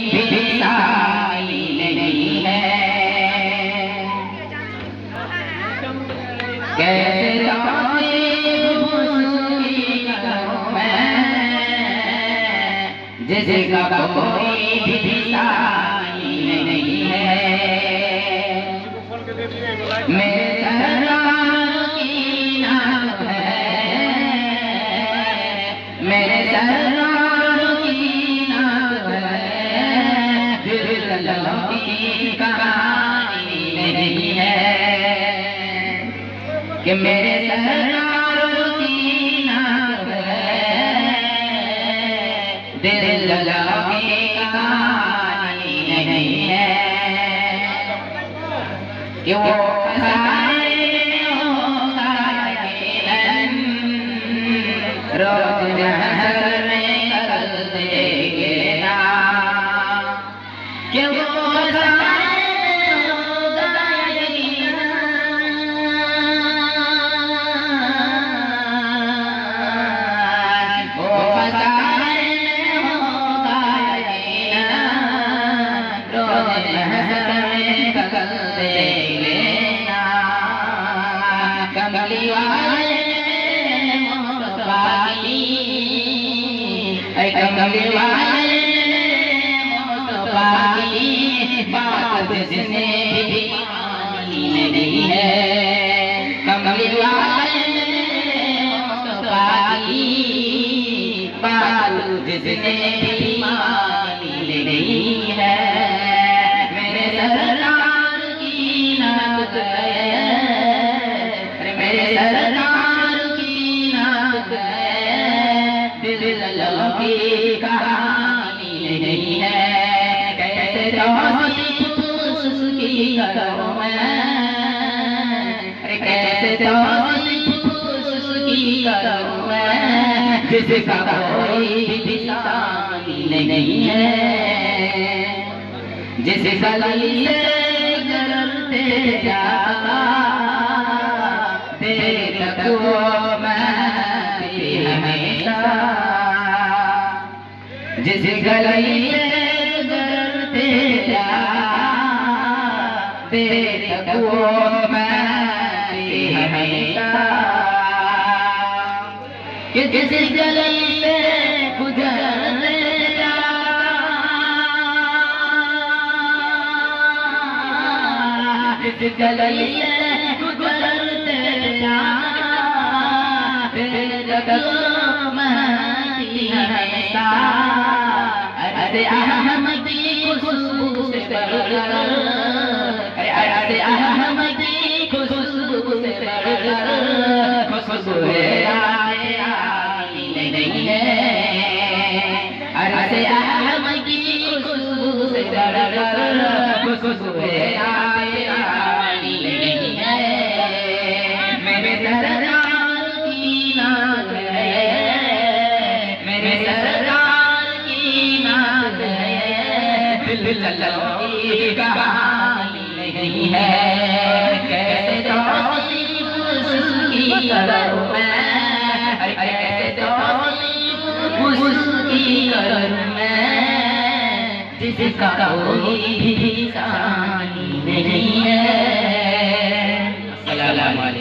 भी साई नहीं है। कैसे जिसका कोई भी साई नहीं है। मेरे सरदार की नाम है, मेरे सरदार की नाम है, दिलों की कहानी नहीं है। कि मेरे सरदार की नाम है, दिलों की कहानी नहीं है। कि वो रोज नहर में कर देंगे ना। कि वो कमली वाले कमली वाले बात जिसने भी मानी नहीं है। कमली वाले बात जिसने भी मानी नहीं है। मेरे सरदार की नात है, मेरे सरदार की नात है, दिलों की कहानी नहीं है। कैसे तौसीफ उसकी करूं मैं, कैसे तौसीफ उसकी करूं मैं, जिसका कोई भी सानी नहीं है। जिसका गली से गुजरते जाता देर तक वो मैं हमेशा। जिस गली से गुजरते जाता देर तक वो मैं हमेशा। कि जिस गली से गुजरते जिस गली से गुजरते हमेशा। अरे अहमदी खुशबू से बढ़कर, अरे अहमदी खुशबू से बढ़कर खुशबू नहीं है। अरे अहमदी खुशबू से बढ़कर खुशबू नहीं है। मेरे सरदार की नात है, मेरे सरदार की नात है, दिलों की कहानी नहीं है। कैसे तौसीफ उसकी करूं मैं, कैसे तौसीफ उसकी करूं मैं, जिसका कोई भी सानी नहीं है।